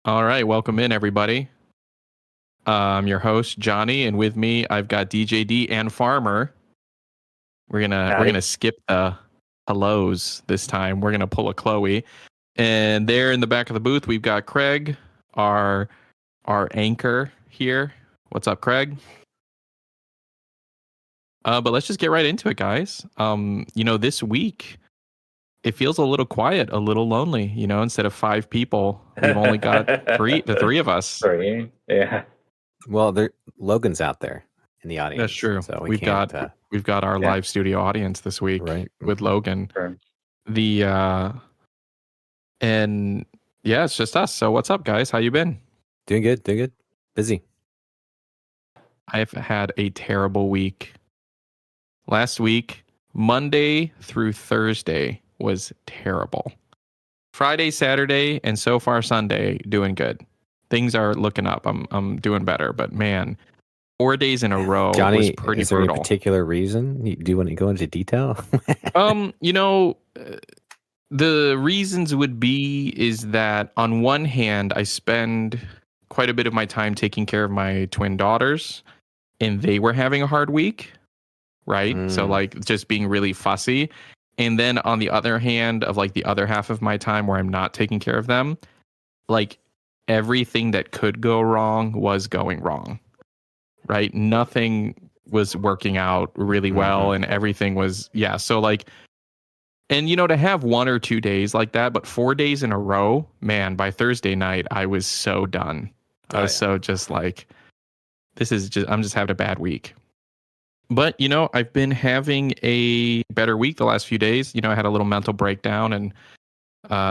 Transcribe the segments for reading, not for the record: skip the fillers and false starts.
All right, welcome in everybody. I'm your host Johnny, and with me I've got DJD and Farmer. We're gonna skip the hellos this time. We're gonna pull a Chloe, and there in the back of the booth we've got Craig, our anchor here. What's up, Craig? But let's just get right into it, guys. This week it feels a little quiet, a little lonely. Instead of 5 people, we've only got the three of us. 3, yeah. Well, Logan's out there in the audience. That's true. So we've got our live studio audience this week, right, with Logan. Sure. And yeah, it's just us. So what's up, guys? How you been? Doing good. Busy. I've had a terrible week. Last week, Monday through Thursday was terrible. Friday, Saturday, and so far Sunday, doing good. Things are looking up. I'm doing better, but man, 4 days in a row Johnny, was pretty is there brutal. Any particular reason? Do you want to go into detail? The reasons would be is that on one hand, I spend quite a bit of my time taking care of my twin daughters, and they were having a hard week, right? So like just being really fussy. And then on the other hand, of like the other half of my time where I'm not taking care of them, like everything that could go wrong was going wrong, right? Nothing was working out really well, and everything was, so like, and to have 1 or 2 days like that, but 4 days in a row, man, by Thursday night, I was so done. I was so just like, I'm just having a bad week. But, I've been having a better week the last few days. I had a little mental breakdown and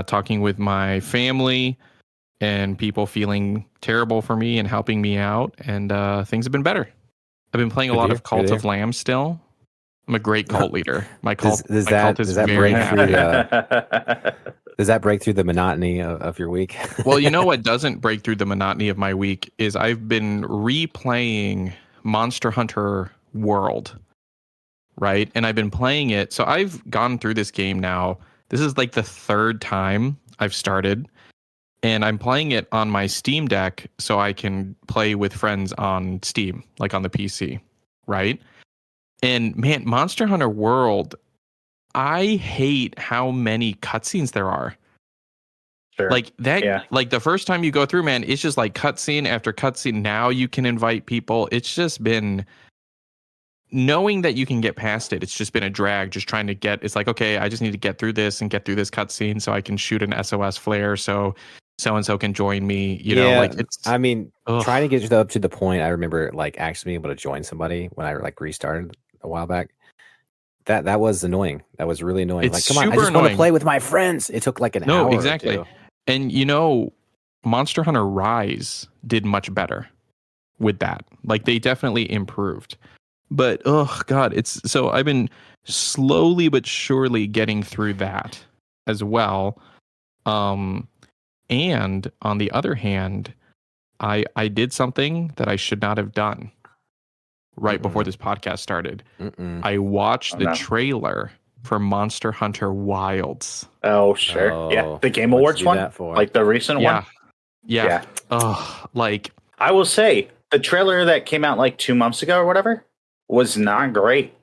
talking with my family and people feeling terrible for me and helping me out. And things have been better. I've been playing a lot of Cult of Lamb still. I'm a great cult leader. My cult, does that break through the monotony of your week? Well, what doesn't break through the monotony of my week is I've been replaying Monster Hunter World, right? And I've been playing it. So I've gone through this game now. This is like the 3rd time I've started. And I'm playing it on my Steam Deck so I can play with friends on Steam, like on the PC, right? And man, Monster Hunter World, I hate how many cutscenes there are. Sure. Like that, like the first time you go through, man, it's just like cutscene after cutscene. Now you can invite people. It's just been, knowing that you can get past it, it's just been a drag, just trying to it's like, okay, I just need to get through this and get through this cutscene so I can shoot an SOS flare so so-and-so can join me, like it's, trying to get up to the point. I remember like actually being able to join somebody when I like restarted a while back. That was annoying. That was really annoying. It's like, come on, I just want to play with my friends. It took like an hour. No, exactly. And Monster Hunter Rise did much better with that. Like they definitely improved. But oh god, I've been slowly but surely getting through that as well. And on the other hand, I did something that I should not have done right before this podcast started. I watched the trailer for Monster Hunter Wilds. Oh, sure. Yeah, the Game Awards one? Like the recent one? Yeah. Oh, like I will say, the trailer that came out like 2 months ago or whatever was not great.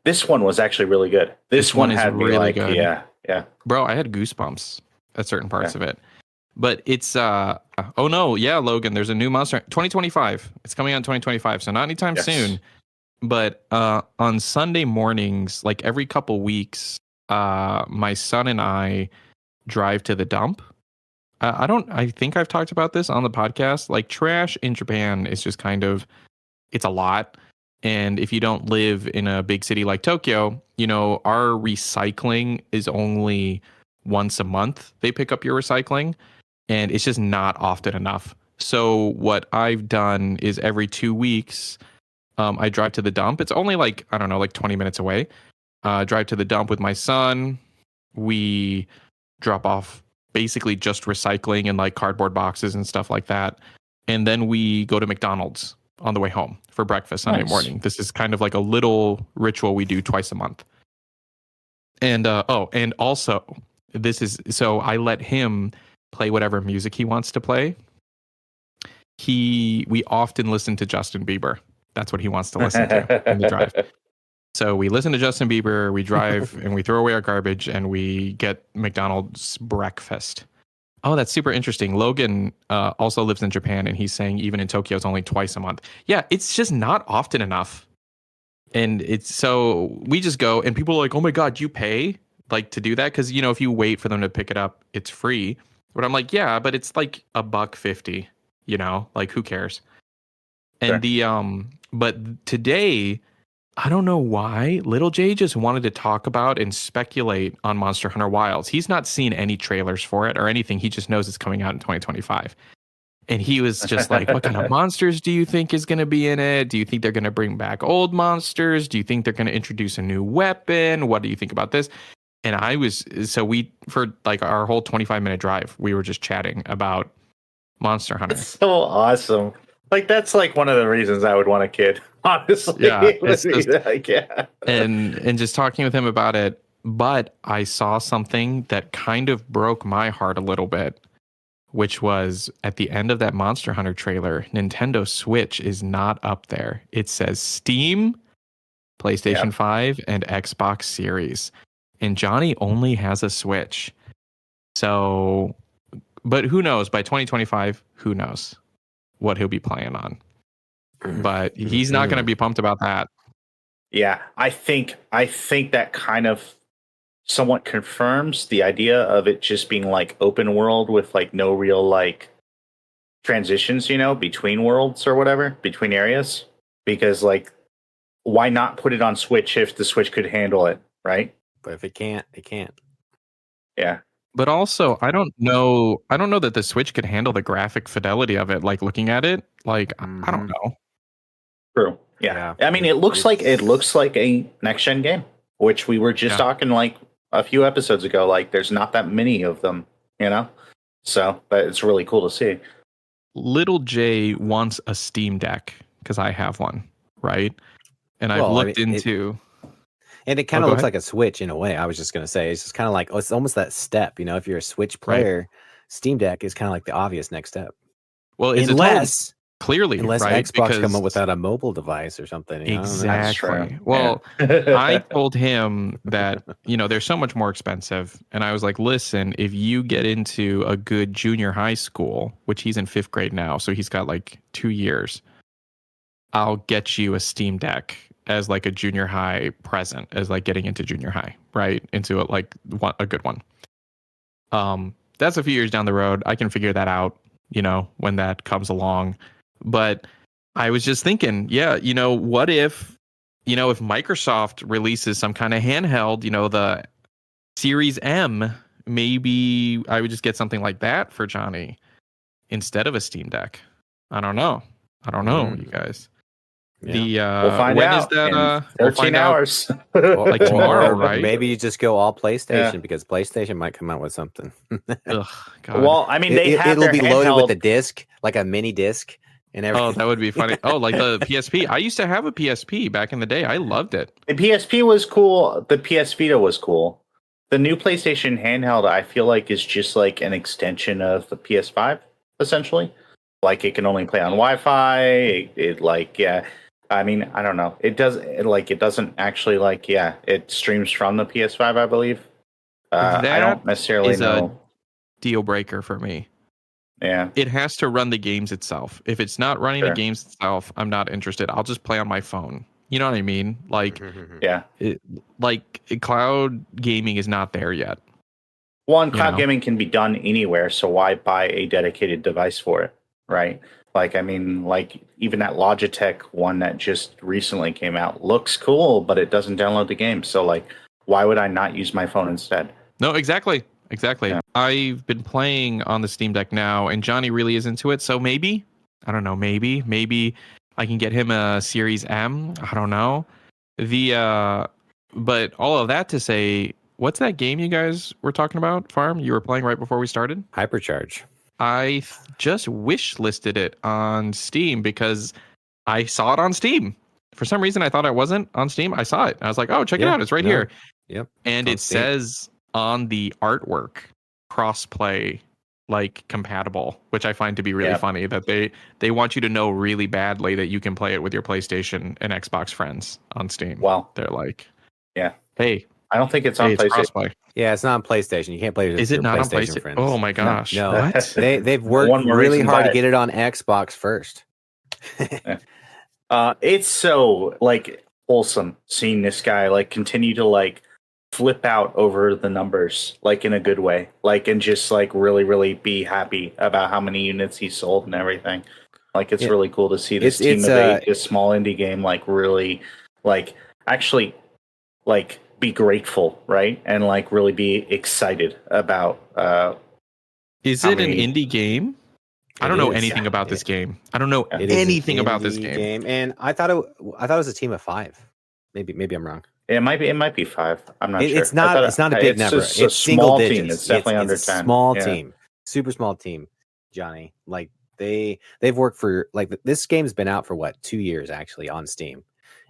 This one was actually really good. This one had me really like, good. Yeah. Bro, I had goosebumps at certain parts of it. But it's Logan, there's a new Monster 2025. It's coming out in 2025, so not anytime soon. But on Sunday mornings, like every couple weeks, my son and I drive to the dump. I think I've talked about this on the podcast. Like trash in Japan is just kind of, it's a lot. And if you don't live in a big city like Tokyo, our recycling is only once a month. They pick up your recycling, and it's just not often enough. So what I've done is every 2 weeks, I drive to the dump. It's only like, I don't know, like 20 minutes away. Drive to the dump with my son. We drop off basically just recycling and like cardboard boxes and stuff like that. And then we go to McDonald's on the way home for breakfast Sunday morning. This is kind of like a little ritual we do twice a month. And and also this is, so I let him play whatever music he wants to play, we often listen to Justin Bieber. That's what he wants to listen to in the drive. So we listen to Justin Bieber, we drive and we throw away our garbage and we get McDonald's breakfast. Oh, that's super interesting. Logan also lives in Japan and he's saying even in Tokyo it's only twice a month. Yeah, it's just not often enough. And it's so we just go and people are like, oh my God, you pay like to do that? Because, you know, if you wait for them to pick it up, it's free. But I'm like, yeah, but it's like $1.50, you know, like who cares? And but today, I don't know why Little J just wanted to talk about and speculate on Monster Hunter Wilds. He's not seen any trailers for it or anything. He just knows it's coming out in 2025. And he was just like, what kind of monsters do you think is going to be in it? Do you think they're going to bring back old monsters? Do you think they're going to introduce a new weapon? What do you think about this? And for like our whole 25-minute drive, we were just chatting about Monster Hunter. It's so awesome. Like, that's like one of the reasons I would want a kid, honestly. Yeah, and just talking with him about it. But I saw something that kind of broke my heart a little bit, which was at the end of that Monster Hunter trailer, Nintendo Switch is not up there. It says Steam, PlayStation 5, and Xbox Series. And Johnny only has a Switch. So, but who knows? By 2025, who knows what he'll be playing on. But he's not going to be pumped about that. Yeah, I think that kind of somewhat confirms the idea of it just being like open world with like no real like transitions, you know, between worlds or whatever, between areas. Because like, why not put it on Switch if the Switch could handle it, right? But if it can't, it can't. Yeah. But also, I don't know that the Switch could handle the graphic fidelity of it. Like looking at it, like I don't know. True. Yeah. I mean, it looks like a next gen game, which we were just talking like a few episodes ago. Like, there's not that many of them, you know. So, but it's really cool to see. Little J wants a Steam Deck because I have one, right? And I've looked into. And it kind of looks like a Switch in a way. I was just going to say, it's just kind of like, it's almost that step, you know, if you're a Switch player, Steam Deck is kind of like the obvious next step. Well, unless right? Xbox come up without a mobile device or something. Exactly. Well, I told him that, you know, they're so much more expensive. And I was like, listen, if you get into a good junior high school, which he's in 5th grade now, so he's got like 2 years, I'll get you a Steam Deck as like a junior high present, as like getting into junior high, right? Into a good one. That's a few years down the road. I can figure that out, you know, when that comes along. But I was just thinking, yeah, you know, what if Microsoft releases some kind of handheld, you know, the Series M, maybe I would just get something like that for Johnny instead of a Steam Deck. I don't know, you guys. We'll find out. Is that in 13 hours? Like tomorrow, right? Maybe you just go all PlayStation because PlayStation might come out with something. Ugh, God. Well, I mean, it'll be loaded with a disc, like a mini disc, and everything. Oh, that would be funny. Oh, like the PSP. I used to have a PSP back in the day. I loved it. The PSP was cool. The PS Vita was cool. The new PlayStation handheld, I feel like, is just like an extension of the PS5, essentially. Like, it can only play on Wi-Fi. I mean, I don't know. It doesn't actually it streams from the PS5, I believe. I don't necessarily know. A deal breaker for me. Yeah. It has to run the games itself. If it's not running the games itself, I'm not interested. I'll just play on my phone. You know what I mean? Like, cloud gaming is not there yet. Well, and cloud gaming can be done anywhere, so why buy a dedicated device for it, right? Like, I mean, like, even that Logitech one that just recently came out looks cool, but it doesn't download the game. So, like, why would I not use my phone instead? No, exactly. Yeah. I've been playing on the Steam Deck now, and Johnny really is into it. So maybe I can get him a Series M. I don't know. But all of that to say, what's that game you guys were talking about, Farm? You were playing right before we started? Hypercharge. I just wish listed it on Steam because I saw it on Steam. For some reason, I thought it wasn't on Steam. I saw it. I was like, oh, check it out. It's right here. Yep. And it says on the artwork, crossplay like compatible, which I find to be really funny that they want you to know really badly that you can play it with your PlayStation and Xbox friends on Steam. Well, they're like, yeah, hey, I don't think it's on PlayStation. Crossplay. Yeah, it's not on PlayStation. You can't play it with your not PlayStation on friends. Oh my gosh. No. What? They've worked really hard to get it on Xbox first. It's so like wholesome seeing this guy like continue to like flip out over the numbers like in a good way, like, and just like really be happy about how many units he sold and everything. Like it's really cool to see this team of 8, this small indie game, like really like actually like be grateful, right? And like really be excited about Is it an indie game? I don't know anything about this game. I don't know anything about this game. And I thought it was a team of 5. Maybe I'm wrong. It might be 5. I'm not sure. It's not a big number. It's a single single team. digits. It's definitely under 10. Small team. Super small team, Johnny. Like they've worked for like this game's been out for 2 years actually on Steam.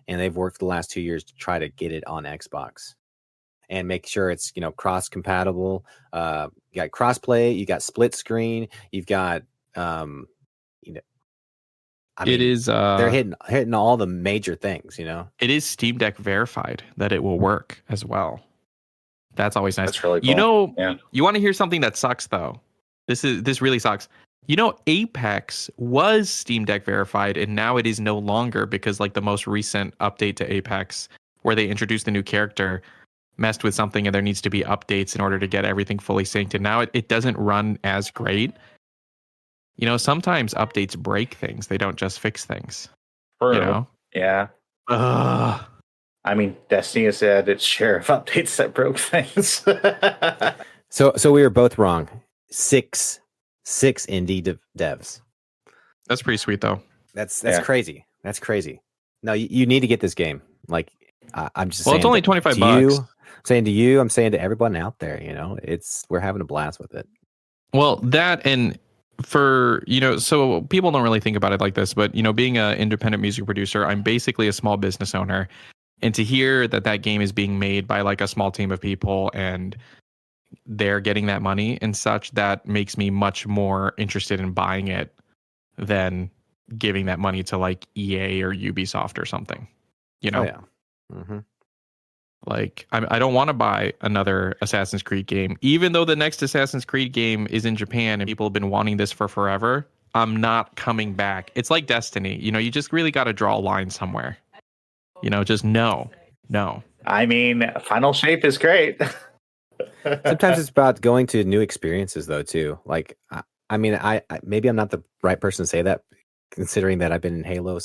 And they've worked the last 2 years to try to get it on Xbox and make sure it's, cross compatible. You got crossplay, you got split screen, you've got it is they're hitting all the major things, It is Steam Deck verified that it will work as well. That's always nice. That's really cool. You want to hear something that sucks though? This really sucks. Apex was Steam Deck verified and now it is no longer because like the most recent update to Apex where they introduced the new character messed with something and there needs to be updates in order to get everything fully synced and now it doesn't run as great. Sometimes updates break things. They don't just fix things. True. Yeah. I mean, Destiny has had its share of updates that broke things. So we were both wrong. Six indie devs. That's pretty sweet, though. That's crazy. That's crazy. No, you need to get this game. Like, I'm just saying. Well, it's only $25. I'm saying to you, I'm saying to everyone out there, we're having a blast with it. Well, that and for, so people don't really think about it like this, but, being an independent music producer, I'm basically a small business owner. And to hear that game is being made by like a small team of people and they're getting that money and such, that makes me much more interested in buying it than giving that money to like EA or Ubisoft or something, Oh, yeah. Mm-hmm. Like, I don't want to buy another Assassin's Creed game, even though the next Assassin's Creed game is in Japan and people have been wanting this for forever. I'm not coming back. It's like Destiny. You just really got to draw a line somewhere. Just no. I mean, Final Shape is great. Sometimes it's about going to new experiences, though, too. Like, I mean, I maybe I'm not the right person to say that, considering that I've been in Halo.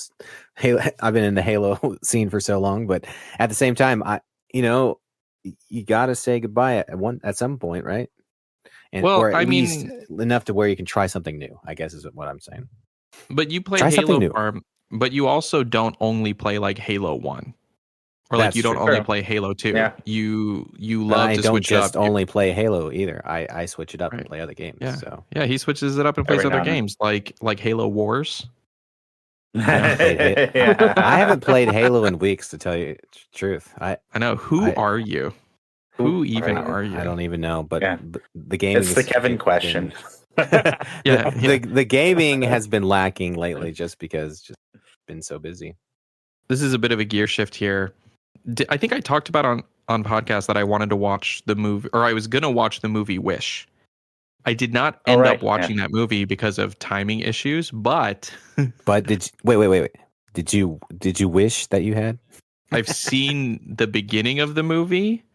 I've been in the Halo scene for so long, but at the same time, you got to say goodbye at some point, right? And or at least enough to where you can try something new, I guess is what I'm saying. But you play Halo, but you also don't only play like Halo 1. Or like you don't only play Halo 2. Yeah. You love to switch it up. I don't just only play Halo either. I switch it up and play other games. Yeah. So he switches it up and plays other games like Halo Wars. I haven't played Halo in weeks, to tell you the truth. I know. Who are you? Who even are you? I don't even know. But the game. It's the Kevin question. The gaming has been lacking lately, just because just been so busy. This is a bit of a gear shift here. I think I talked about on podcast that I wanted to watch the movie, or I was gonna watch the movie Wish. I did not end up watching that movie because of timing issues, but wait. Did you wish that you had? I've seen the beginning of the movie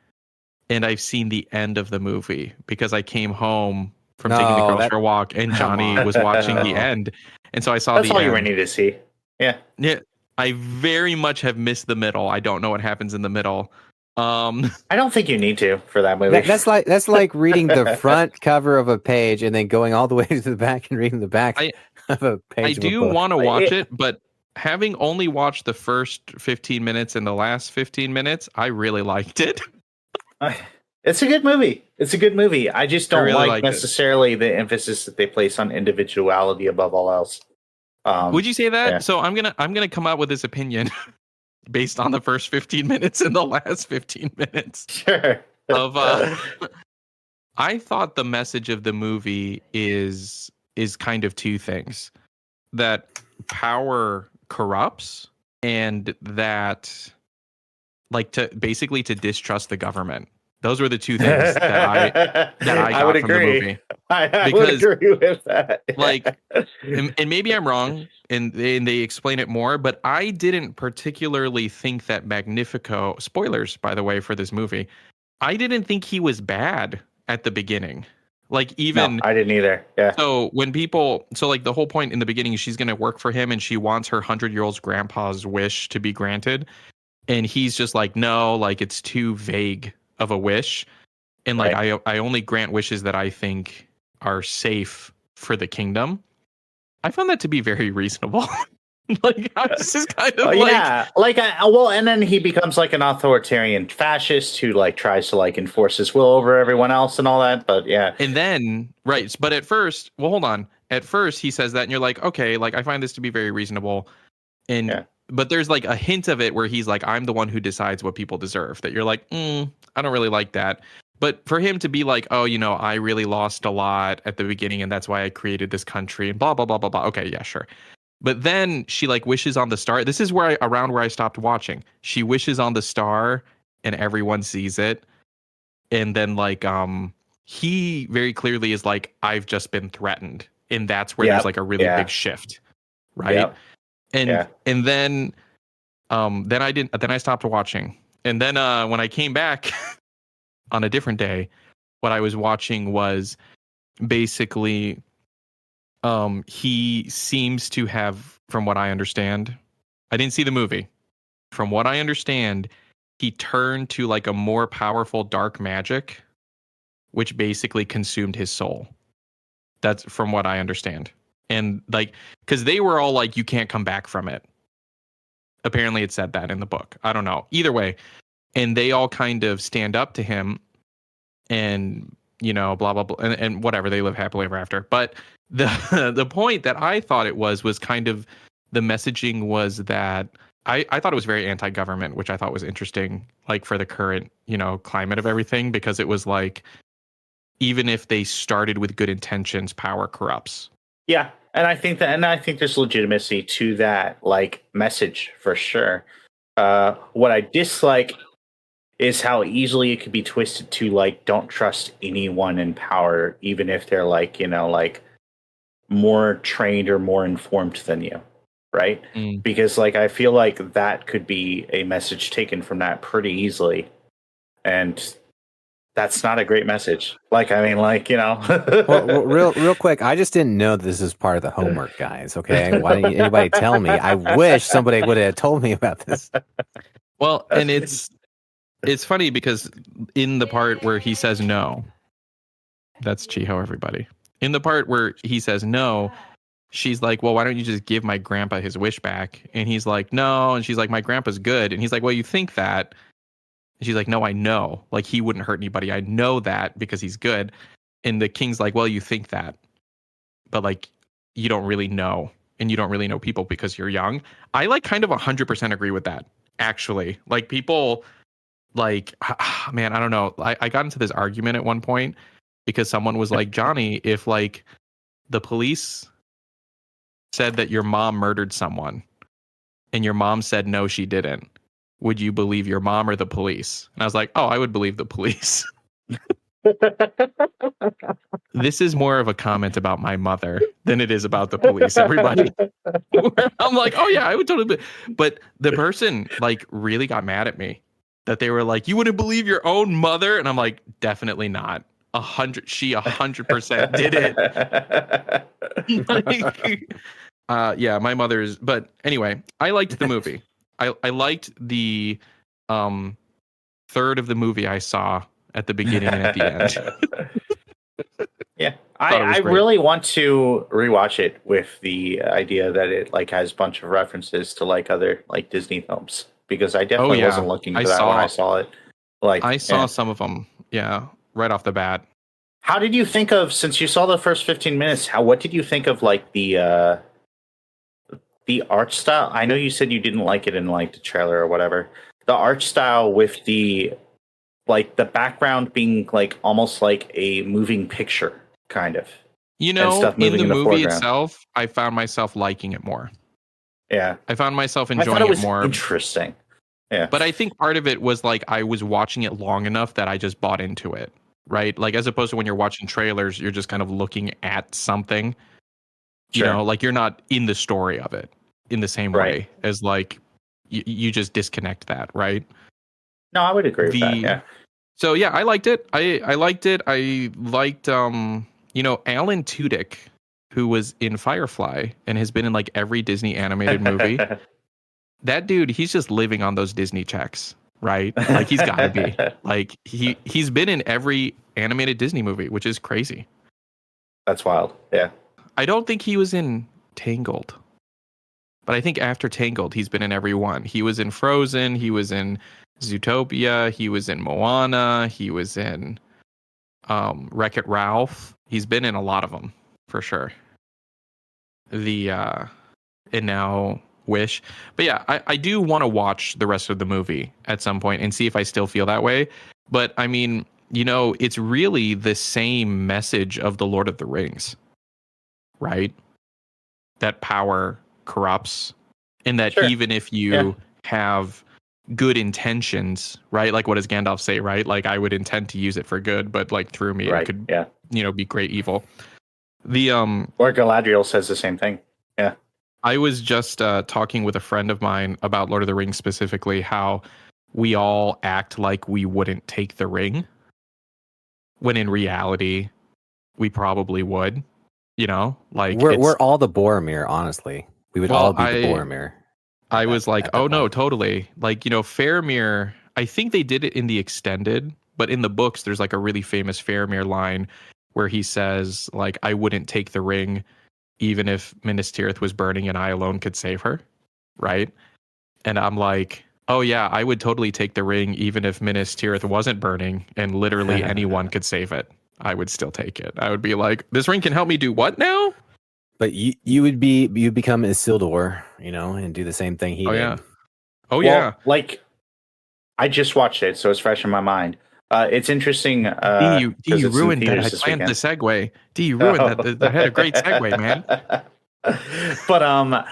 and I've seen the end of the movie because I came home from taking the girls for a walk and Johnny was watching the end. And so I saw That's all you need to see. Yeah. Yeah. I very much have missed the middle. I don't know what happens in the middle. I don't think you need to for that movie. That's like reading the front cover of a page and then going all the way to the back and reading the back of a page. I do want to watch it, but having only watched the first 15 minutes and the last 15 minutes, I really liked it. It's a good movie. I just don't like necessarily the emphasis that they place on individuality above all else. Would you say that? Yeah. So I'm gonna come out with this opinion based on the first 15 minutes and the last 15 minutes. Sure. Of I thought the message of the movie is kind of two things: that power corrupts, and that like to basically to distrust the government. Those were the two things that I I would got from the agree. movie. I would Because agree with that. like and maybe I'm wrong and they explain it more, but I didn't particularly think that Magnifico, spoilers by the way for this movie, I didn't think he was bad at the beginning. Like No, even I didn't either. Yeah. so when people so like the whole point in the beginning, she's going to work for him and she wants her 100-year-old grandpa's wish to be granted, and he's just like, no, like it's too vague of a wish, and like Right. I only grant wishes that I think are safe for the kingdom. I found that to be very reasonable. Like I was just kind of Yeah, like well, and then he becomes like an authoritarian fascist who like tries to like enforce his will over everyone else and all that. But yeah, and then right, but at first, well, hold on. At first, he says that, and you're like, okay, like I find this to be very reasonable, and yeah, but there's like a hint of it where he's like, I'm the one who decides what people deserve. That you're like, I don't really like that. But for him to be like, oh, you know, I really lost a lot at the beginning, and that's why I created this country, and blah blah blah blah blah. Okay, yeah, sure. But then she like wishes on the star. This is where around where I stopped watching. She wishes on the star, and everyone sees it. And then like he very clearly is like, I've just been threatened, and that's where there's yep, like a really yeah, big shift, right? yep, yeah. And then I didn't. Then I stopped watching, and then when I came back on a different day, what I was watching was basically he seems to have, from what I understand, I didn't see the movie. From what I understand, he turned to like a more powerful dark magic, which basically consumed his soul. That's from what I understand. And like, because they were all like, you can't come back from it. Apparently, it said that in the book. I don't know. Either way, and they all kind of stand up to him and, you know, blah, blah, blah, and whatever. They live happily ever after. But the point that I thought it was kind of the messaging was that I thought it was very anti-government, which I thought was interesting, like for the current, you know, climate of everything, because it was like, even if they started with good intentions, power corrupts. Yeah, and I think there's legitimacy to that like message for sure. What I dislike is how easily it could be twisted to like don't trust anyone in power, even if they're like, you know, like more trained or more informed than you, right? Because like I feel like that could be a message taken from that pretty easily, and that's not a great message. Like I mean, like you know, Well, real quick, I just didn't know this is part of the homework, guys. Okay, why didn't anybody tell me? I wish somebody would have told me about this. Well, and it's funny because in the part where he says no, that's Chiho, everybody. In the part where he says no, she's like, well, why don't you just give my grandpa his wish back? And he's like, no. And she's like, my grandpa's good. And he's like, well, you think that? And she's like, no, I know. Like, he wouldn't hurt anybody. I know that because he's good. And the king's like, well, you think that. But, like, you don't really know. And you don't really know people because you're young. I, like, kind of 100% agree with that, actually. Like, people, like, man, I don't know. I got into this argument at one point because someone was like, Johnny, if, like, the police said that your mom murdered someone and your mom said no, she didn't, would you believe your mom or the police? And I was like, oh, I would believe the police. This is more of a comment about my mother than it is about the police, everybody. I'm like, oh yeah, I would totally but the person like really got mad at me that they were like, you wouldn't believe your own mother? And I'm like, definitely not. 100% did it. Like, yeah, my mother's. But anyway, I liked the movie. I liked the third of the movie I saw at the beginning and at the end. Yeah, I really want to rewatch it with the idea that it like has a bunch of references to like other like Disney films, because I definitely wasn't looking for that when I saw it. Like I saw some of them, yeah, right off the bat. How did you think of, since you saw the first 15 minutes? What did you think of like the art style? I know you said you didn't like it in like the trailer or whatever. The art style with the like the background being like almost like a moving picture, kind of. You And know, stuff in moving the in the movie foreground. itself, I found myself liking it more. Yeah. I found myself I thought enjoying it it was more. interesting. Yeah. But I think part of it was like I was watching it long enough that I just bought into it, right? Like as opposed to when you're watching trailers, you're just kind of looking at something, you Sure. know, like you're not in the story of it in the same Right. way as like you just disconnect that, right? No, I would agree with that. Yeah. So yeah, I liked it. I liked it. I liked you know, Alan Tudyk, who was in Firefly and has been in like every Disney animated movie. That dude, he's just living on those Disney checks, right? Like he's got to be. Like he's been in every animated Disney movie, which is crazy. That's wild. Yeah. I don't think he was in Tangled. But I think after Tangled, he's been in every one. He was in Frozen, he was in Zootopia, he was in Moana, he was in Wreck-It Ralph. He's been in a lot of them for sure. And now Wish. But yeah, I do want to watch the rest of the movie at some point and see if I still feel that way. But I mean, you know, it's really the same message of the Lord of the Rings, right? That power corrupts, and that Sure. even if you have good intentions, right? Like what does Gandalf say, right? Like I would intend to use it for good, but like through me it could, you know, be great evil. Or Galadriel says the same thing. Yeah. I was just talking with a friend of mine about Lord of the Rings specifically, how we all act like we wouldn't take the ring, when in reality, we probably would. You know, like we're all the Boromir, honestly. We would all be the Boromir. I was like, oh no, totally. Like, you know, Faramir, I think they did it in the extended, but in the books, there's like a really famous Faramir line where he says, like, I wouldn't take the ring even if Minas Tirith was burning and I alone could save her, right? And I'm like, oh yeah, I would totally take the ring even if Minas Tirith wasn't burning and literally anyone could save it. I would still take it. I would be like, this ring can help me do what now? But you'd become Isildur, you know, and do the same thing he did. Yeah. Oh yeah. Like I just watched it, so it's fresh in my mind. It's interesting. You ruined that. I planned the segue. You ruined that. That had a great segue, man. But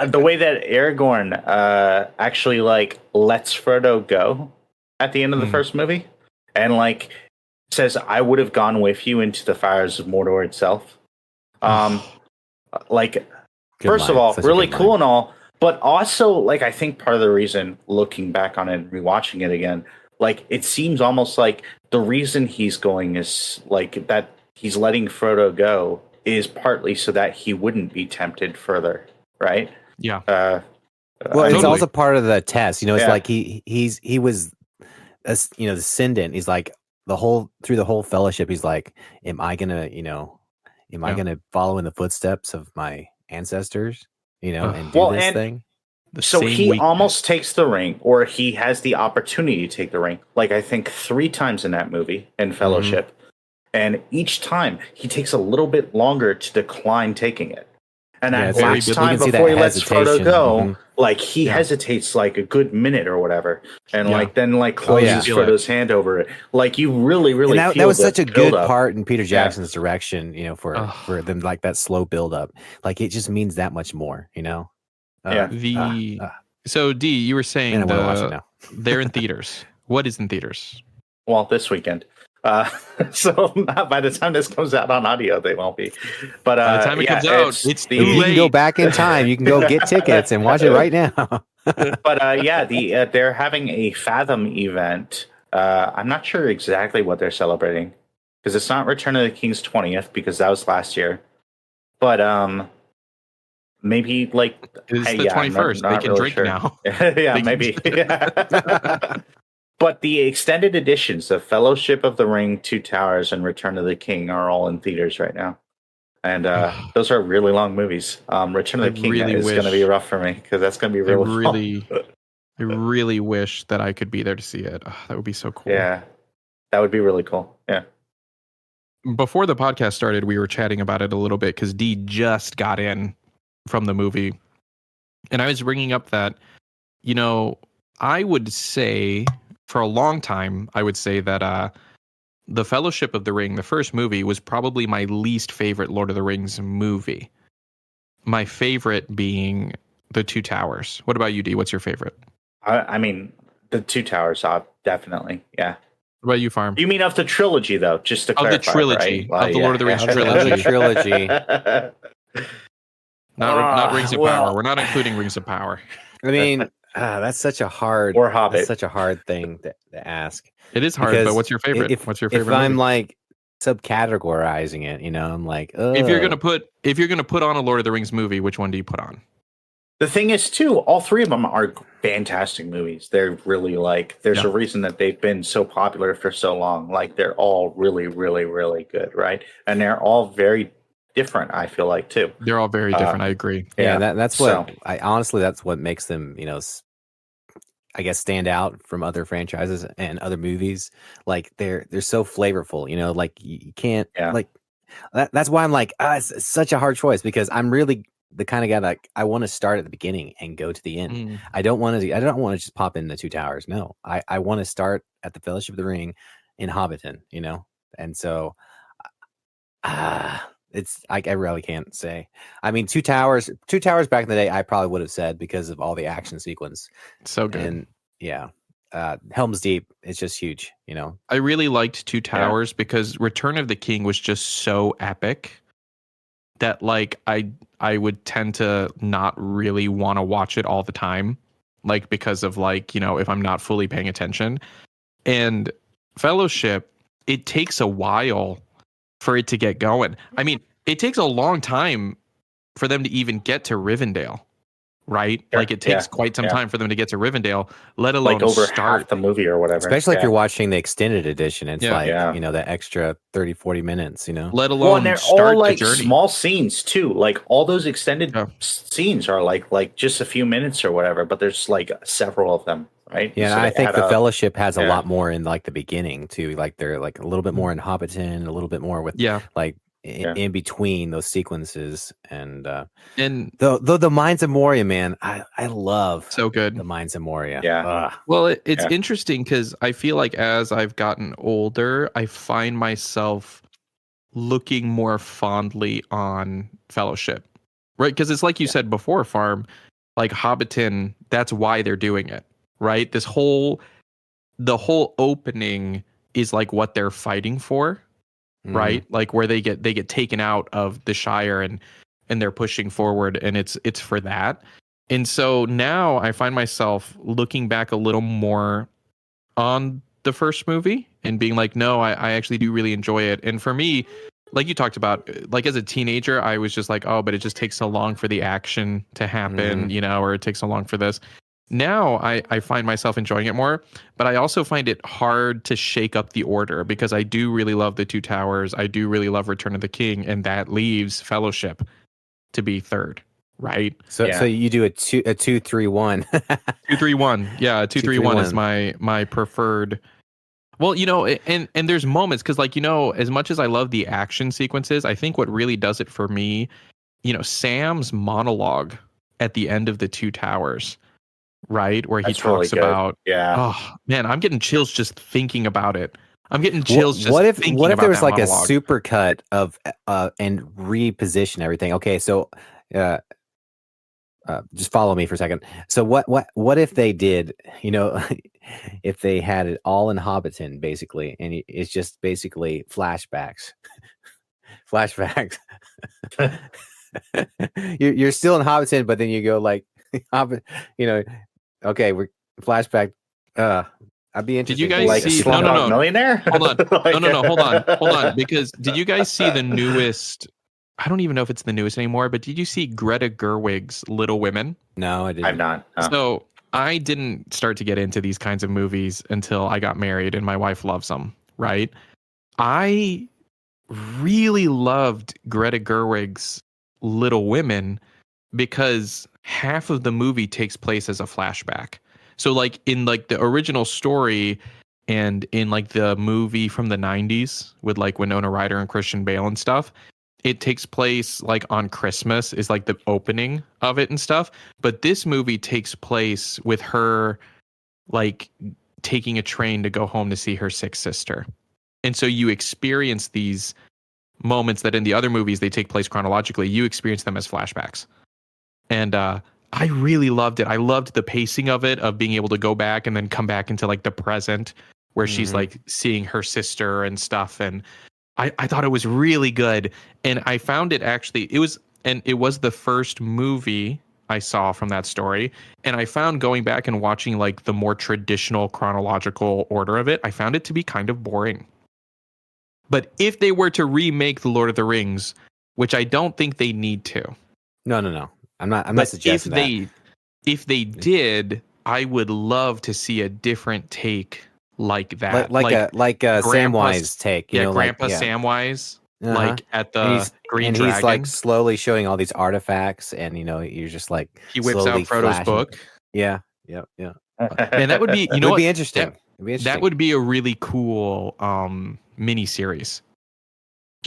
the way that Aragorn actually like lets Frodo go at the end of the first movie, and like says, "I would have gone with you into the fires of Mordor itself." Like, Good first line. of all, Such a really good cool line. and all, but also like I think part of the reason, looking back on it and rewatching it again, like it seems almost like the reason he's going is like that he's letting Frodo go is partly so that he wouldn't be tempted further, right? Yeah. Well, it's Totally. also part of the test. You know, it's like he was, you know, descendant. He's like through the whole fellowship. He's like, am I gonna follow in the footsteps of my ancestors? You know, and do this thing. So he almost takes the ring, or he has the opportunity to take the ring, like I think 3 times in that movie in Fellowship. And each time he takes a little bit longer to decline taking it. And that last time before he lets Frodo go, like he hesitates like a good minute or whatever. And like then like closes Frodo's hand over it. Like you really feel that was such a good build-up. part in Peter Jackson's direction, you know, for them, like that slow build up. Like it just means that much more, you know? So D, you were saying watch it now. They're in theaters. What is in theaters? Well, this weekend. So by the time this comes out on audio, they won't be. But by the time it comes out, it's too late. You can go back in time. You can go get tickets and watch it right now. But they're having a Fathom event. I'm not sure exactly what they're celebrating because it's not Return of the King's 20th because that was last year. But maybe like it's the 21st. They can really drink now. Yeah, maybe. But the extended editions of Fellowship of the Ring, Two Towers, and Return of the King are all in theaters right now. And those are really long movies. Return of the King is going to be rough for me because that's going to be really I really wish that I could be there to see it. Oh, that would be so cool. Yeah, that would be really cool. Yeah. Before the podcast started, we were chatting about it a little bit because D just got in from the movie. And I was bringing up that, you know, I would say for a long time, I would say that the Fellowship of the Ring, the first movie, was probably my least favorite Lord of the Rings movie. My favorite being The Two Towers. What about you, D? What's your favorite? I mean, the Two Towers, definitely. Yeah. What about you, Farm? You mean of the trilogy, though, just to Of the clarify, trilogy, right? of the Lord of the Rings Of the trilogy. trilogy. Not Rings of well- Power. We're not including Rings of Power. I mean, that's such a hard Or Hobbit. That's such a hard thing to ask. It is hard, Because but what's your favorite? What's your favorite If I'm movie? like subcategorizing it, you know, I'm like, If you're gonna put on a Lord of the Rings movie, which one do you put on? The thing is, too, all three of them are fantastic movies. They're really like, there's a reason that they've been so popular for so long. Like, they're all really, really, really good, right? And they're all very different, I feel like, too. They're all very different. I agree. yeah, that's what I honestly, that's what makes them, you know, I guess stand out from other franchises and other movies. Like they're so flavorful, you know, like you can't like that's why I'm like, it's such a hard choice because I'm really the kind of guy that I want to start at the beginning and go to the end. I don't want to just pop in the Two Towers. No, I want to start at the Fellowship of the Ring in Hobbiton, you know? And so, it's I really can't say. I mean, Two Towers back in the day, I probably would have said because of all the action sequence. So good. And yeah, Helm's Deep, it's just huge, you know. I really liked Two Towers because Return of the King was just so epic that like I would tend to not really want to watch it all the time, like because of like, you know, if I'm not fully paying attention. And Fellowship, it takes a while for it to get going. I mean, it takes a long time for them to even get to Rivendell, right? Sure. Like it takes quite some time for them to get to Rivendell, let alone like over start half the movie or whatever. Especially if you're watching the extended edition, it's like, you know, the extra 30-40 minutes, you know. Let alone and they're start all like the journey. small scenes too. Like all those extended scenes are like just a few minutes or whatever, but there's like several of them, right? Yeah, So and I they think add the up. Fellowship has a lot more in like the beginning too. Like they're like a little bit more in Hobbiton, a little bit more with like in between those sequences. And the Mines of Moria, man, I love so good the Mines of Moria. Yeah. Well, it's interesting because I feel like as I've gotten older, I find myself looking more fondly on Fellowship, right? Because it's like you said before, Farm, like Hobbiton, that's why they're doing it, right? The whole opening is like what they're fighting for, right? Like where they get taken out of the Shire and they're pushing forward, and it's for that. And so now I find myself looking back a little more on the first movie and being like, no, I actually do really enjoy it. And for me, like you talked about, like as a teenager, I was just like, oh, but it just takes so long for the action to happen, you know, or it takes so long for this. Now I find myself enjoying it more, but I also find it hard to shake up the order because I do really love the Two Towers. I do really love Return of the King, and that leaves Fellowship to be third, right? So you do a 2-3-1. 2-3-1. Yeah, 2-3-1 is my preferred. Well, you know, and there's moments because, like, you know, as much as I love the action sequences, I think what really does it for me, you know, Sam's monologue at the end of the Two Towers, right, where he talks about, oh man, I'm getting chills just thinking about it. I'm getting chills just thinking about what if there was like monologue. a super cut of and reposition everything? Okay, so just follow me for a second. So what if they did, you know, if they had it all in Hobbiton basically, and it's just basically flashbacks. You're still in Hobbiton, but then you go like Hobbit, you know, okay, we're flashback. I'd be interested. Did you guys see no. Millionaire? Hold on. No, hold on. Because did you guys see the newest? I don't even know if it's the newest anymore, but did you see Greta Gerwig's Little Women? No, I didn't. I've not. So I didn't start to get into these kinds of movies until I got married, and my wife loves them, right? I really loved Greta Gerwig's Little Women because half of the movie takes place as a flashback. So like in like the original story and in like the movie from the 90s with like Winona Ryder and Christian Bale and stuff, it takes place like on Christmas is like the opening of it and stuff. But this movie takes place with her like taking a train to go home to see her sick sister. And so you experience these moments that in the other movies they take place chronologically. You experience them as flashbacks. And I really loved it. I loved the pacing of it, of being able to go back and then come back into like the present where she's like seeing her sister and stuff. And I thought it was really good. And I found it actually, it was the first movie I saw from that story. And I found going back and watching like the more traditional chronological order of it, I found it to be kind of boring. But if they were to remake The Lord of the Rings, which I don't think they need to. No. I'm not suggesting that. If they did, I would love to see a different take like that. Like a Samwise take. You know, Grandpa like, Samwise, like at the Green and Dragon. he's like slowly showing all these artifacts, and you know, you're just like he whips out Frodo's flashing. book. Yeah. And that would be, it would be interesting. That would be a really cool mini series.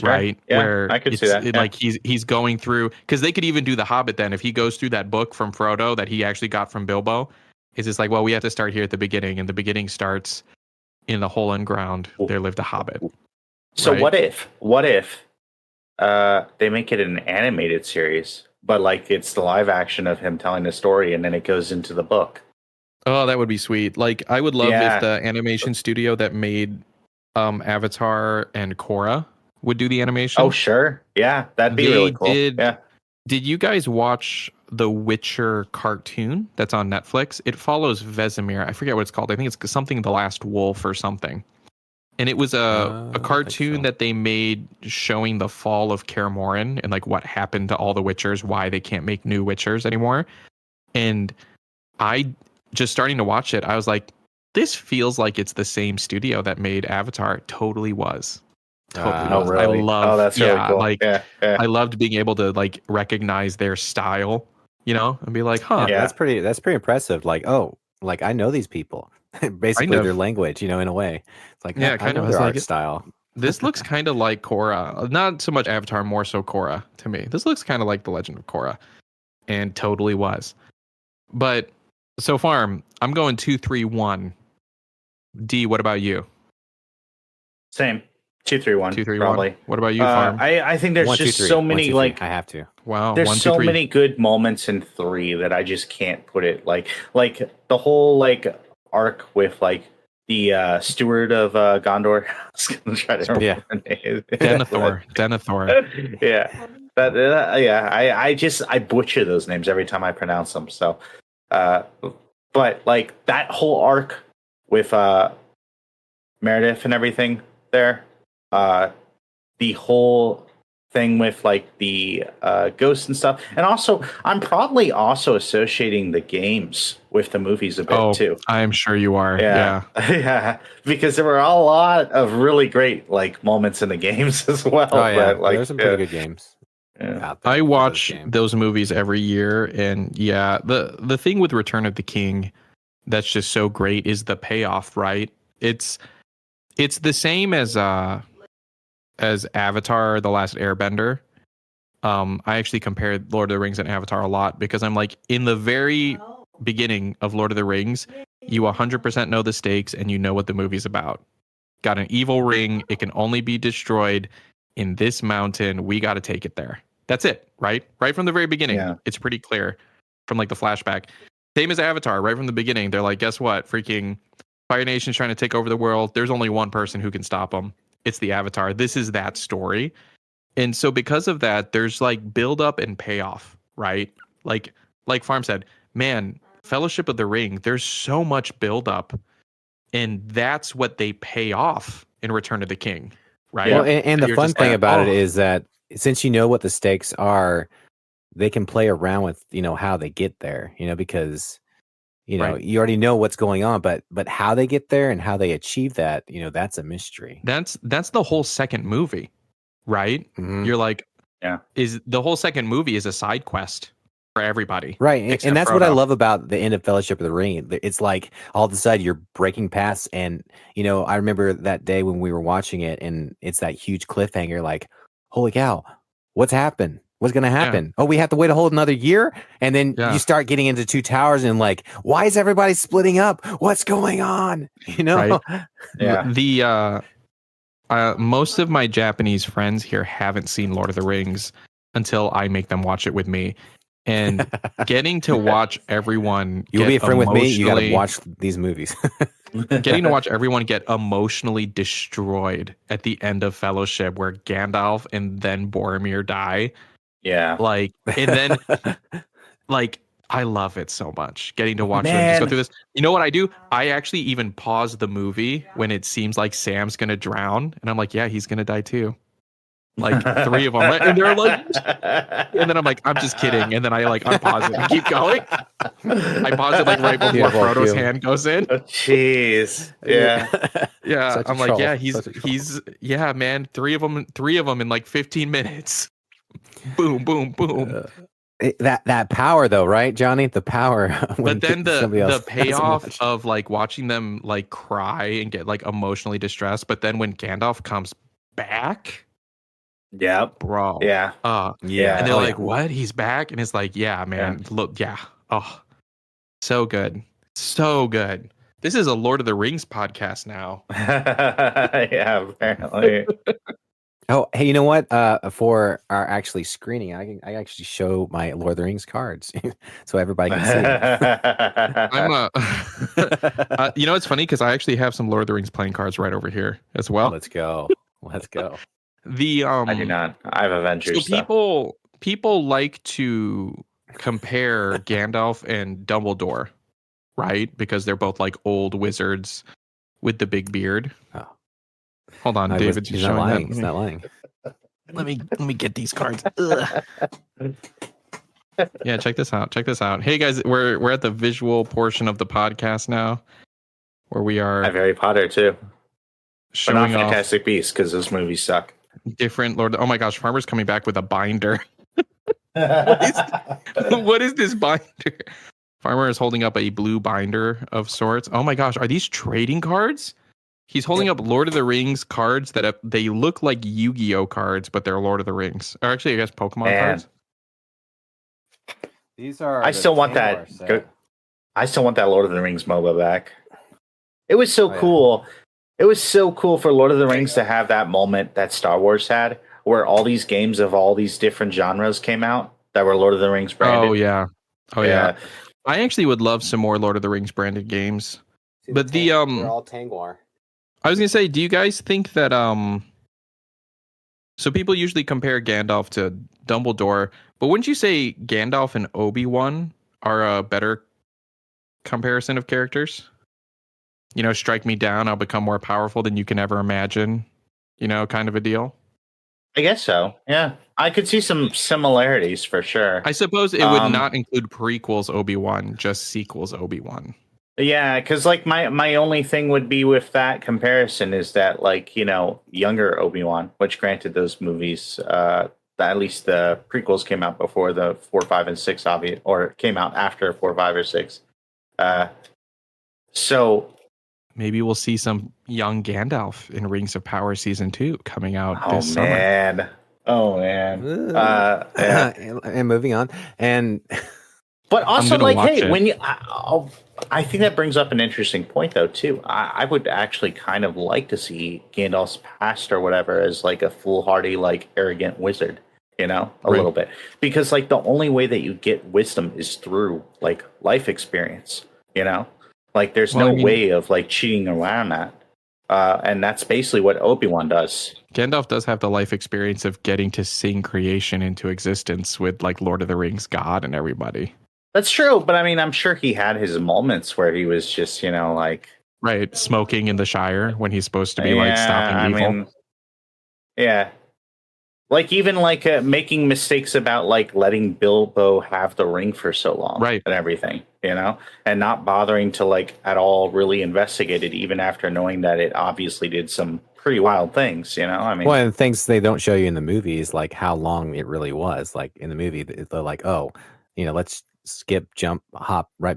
Sure. Right, yeah, where I could see that. Yeah. Like he's going through, because they could even do The Hobbit then if he goes through that book from Frodo that he actually got from Bilbo. It's just like, well, we have to start here at the beginning, and the beginning starts in the hole in ground. There lived a hobbit. So right? what if they make it an animated series, but like it's the live action of him telling the story, and then it goes into the book? Oh, that would be sweet. Like I would love if the animation studio that made Avatar and Korra would do the animation. Oh, sure. Yeah, that'd be really cool. Did you guys watch the Witcher cartoon that's on Netflix? It follows Vesemir. I forget what it's called. I think it's something The Last Wolf or something. And it was a cartoon that they made showing the fall of Kaer Morhen and like what happened to all the Witchers, why they can't make new Witchers anymore. And I just starting to watch it, I was like, this feels like it's the same studio that made Avatar. It totally was. Oh, really? That's really cool. Like, I loved being able to like recognize their style, you know, and be like, huh. Yeah, that's pretty impressive. Like, oh, like I know these people. Basically their language, you know, in a way. It's like, yeah, kind of their art style. This looks kind of like Korra. Not so much Avatar, more so Korra to me. This looks kind of like The Legend of Korra. And totally was. But so far, I'm going 2-3-1. D, what about you? Same. 2-3-1. 2-3-1. Probably. What about you, Farm? I think there's 1, 2, just 3. so many 1, 2, 3. like I have to. Wow. There's 1, 2, so 3. many good moments in 3 that I just can't put it like the whole like arc with like the steward of Gondor. I was gonna try to remember her name. Denethor. Yeah. But I butcher those names every time I pronounce them. So but like that whole arc with Meredith and everything there, the whole thing with like the ghosts and stuff, and also I'm probably also associating the games with the movies a bit too. I'm sure you are. Yeah, because there were a lot of really great like moments in the games as well. Oh yeah, like, there's some pretty good games. Yeah. I watch those movies every year, and yeah, the thing with Return of the King that's just so great is the payoff, right? It's the same as Avatar: The Last Airbender. I actually compared Lord of the Rings and Avatar a lot because I'm like, in the very beginning of Lord of the Rings, you 100% know the stakes and you know what the movie's about. Got an evil ring. It can only be destroyed in this mountain. We got to take it there. That's it, right? Right from the very beginning. Yeah. It's pretty clear from like the flashback. Same as Avatar, right from the beginning. They're like, guess what? Freaking Fire Nation's trying to take over the world. There's only one person who can stop them. It's the Avatar. This is that story. And so because of that, there's like build up and payoff, right? Like Farm said, man, Fellowship of the Ring, there's so much build up, and that's what they pay off in Return of the King, right? Well, and the fun thing about it is that since you know what the stakes are, they can play around with, you know, how they get there, you know, because you know, you already know what's going on, but how they get there and how they achieve that, you know, that's a mystery. That's the whole second movie, right? Mm-hmm. You're like, is the whole second movie is a side quest for everybody, right? And that's Frodo. What I love about the end of Fellowship of the Ring. It's like all of a sudden you're breaking past, and you know, I remember that day when we were watching it, and it's that huge cliffhanger. Like, holy cow, what's happened? What's going to happen? Oh, we have to wait a whole another year? And then you start getting into Two Towers and like, why is everybody splitting up? What's going on? You know? Right. Yeah. The most of my Japanese friends here haven't seen Lord of the Rings until I make them watch it with me. And getting to watch everyone You'll be a friend with me, you got to watch these movies. Getting to watch everyone get emotionally destroyed at the end of Fellowship where Gandalf and then Boromir die. Yeah. Like, and then like I love it so much getting to watch them just go through this. You know what I do? I actually even pause the movie when it seems like Sam's gonna drown, and I'm like, yeah, he's gonna die too. Like 3 of them, and they're like, and then I'm like, I'm just kidding, and then I like unpause it and keep going. I pause it like right before Frodo's hand goes in. Oh, jeez, yeah, yeah. I'm like, yeah, he's yeah, man. 3 of them in like 15 minutes. Boom, boom, boom. That power though, right, Johnny? The power. But then the payoff of like watching them like cry and get like emotionally distressed. But then when Gandalf comes back, yeah, bro, yeah, yeah, and they're like, "What? He's back?" And it's like, "Yeah, man, look, yeah, oh, so good, so good." This is a Lord of the Rings podcast now. Yeah, apparently. Oh, hey, you know what? For our actually screening, I actually show my Lord of the Rings cards so everybody can see. I'm you know, it's funny because I actually have some Lord of the Rings playing cards right over here as well. Let's go. The I do not. I have Avengers. So people like to compare Gandalf and Dumbledore, right? Because they're both like old wizards with the big beard. Oh. Hold on, David's he's not lying. He's not lying. Let me get these cards. Yeah, check this out. Hey guys, we're at the visual portion of the podcast now, where we are. I have Harry Potter too. Showing off Fantastic Beasts because those movies suck. Different Lord. Oh my gosh, Farmer's coming back with a binder. What is this binder? Farmer is holding up a blue binder of sorts. Oh my gosh, are these trading cards? He's holding up Lord of the Rings cards that they look like Yu-Gi-Oh cards, but they're Lord of the Rings. Or actually, I guess Pokemon cards. These are. I still want that. I still want that Lord of the Rings MOBA back. It was so cool. It was so cool for Lord of the Rings to have that moment that Star Wars had, where all these games of all these different genres came out that were Lord of the Rings branded. Oh yeah. I actually would love some more Lord of the Rings branded games. But they're all Tangwar. I was gonna say, do you guys think that so people usually compare Gandalf to Dumbledore, but wouldn't you say Gandalf and Obi-Wan are a better comparison of characters? You know, strike me down, I'll become more powerful than you can ever imagine. You know, kind of a deal. I guess so. Yeah, I could see some similarities for sure. I suppose it would not include prequels Obi-Wan, just sequels Obi-Wan. Yeah, because like my only thing would be with that comparison is that, like, you know, younger Obi-Wan, which granted those movies, at least the prequels came out before the 4, 5, and 6, or came out after 4, 5, or 6. So maybe we'll see some young Gandalf in Rings of Power Season 2 coming out this summer. Oh man. And moving on. But also, like, hey, when you, I think that brings up an interesting point, though, too. I would actually kind of like to see Gandalf's past or whatever as like a foolhardy, like arrogant wizard, you know, a little bit, because like the only way that you get wisdom is through like life experience, you know, like there's no way of like cheating around that. And that's basically what Obi-Wan does. Gandalf does have the life experience of getting to sing creation into existence with like Lord of the Rings God and everybody. That's true, but I mean, I'm sure he had his moments where he was just, you know, like... Right, smoking in the Shire when he's supposed to be, like, stopping evil. Mean, yeah. Like, even, like, making mistakes about, like, letting Bilbo have the ring for so long. Right. And everything, you know? And not bothering to, like, at all really investigate it, even after knowing that it obviously did some pretty wild things, you know? I mean... Well, and things they don't show you in the movies, like, how long it really was. Like, in the movie, they're like, oh, you know, let's... skip, jump, hop right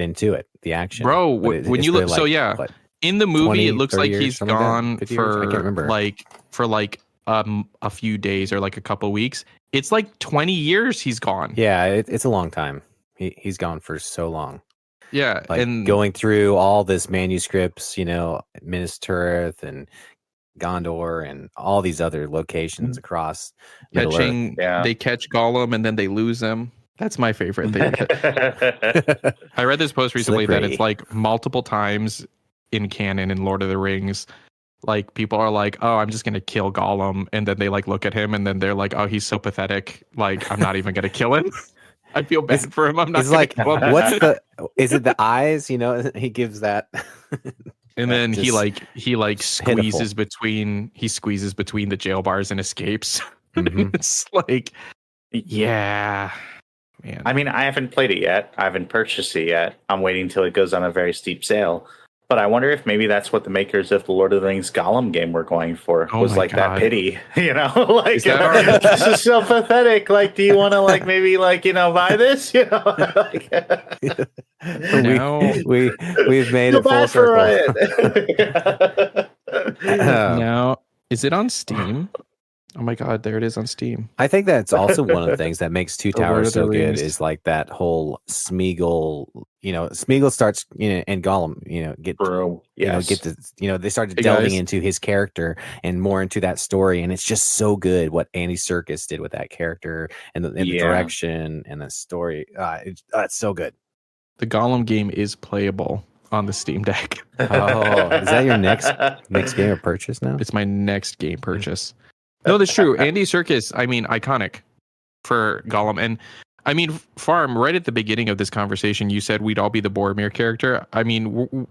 into it. The action, bro. When you look, like, so yeah, in the movie, it looks like he's gone for like a few days or like a couple weeks. It's like 20 years he's gone. Yeah, it's a long time. He's gone for so long. Yeah, Like and going through all this manuscripts, Minas Tirith and Gondor and all these other locations across Middle Earth. they catch Gollum and then they lose him. That's my favorite thing. I read this post recently that it's like multiple times in canon in Lord of the Rings. Like people are like, "Oh, I'm just gonna kill Gollum," and then they like look at him and then they're like, "Oh, he's so pathetic. Like I'm not even gonna kill him. I feel bad for him. I'm not." He's like, is it the eyes? He gives that. And then he squeezes between the jail bars and escapes. Mm-hmm. It's like, yeah, man. I mean, I haven't played it yet. I haven't purchased it yet. I'm waiting till it goes on a very steep sale. But I wonder if maybe that's what the makers of the Lord of the Rings Gollum game were going for. Was like that pity, like this is so pathetic. Like, do you want to we've buy this? We've made it full circle. Now, is it on Steam? Oh my God, there it is on Steam. I think that's also one of the things that makes Two Towers so good is like that whole Smeagol. Smeagol starts, and Gollum, they started delving into his character and more into that story, and it's just so good what Andy Serkis did with that character and the direction and the story. It's so good. The Gollum game is playable on the Steam Deck. Oh, is that your next game of purchase now? It's my next game purchase. No, that's true. Andy Serkis, I mean, iconic for Gollum. And I mean, Farm, right at the beginning of this conversation, you said we'd all be the Boromir character. I mean,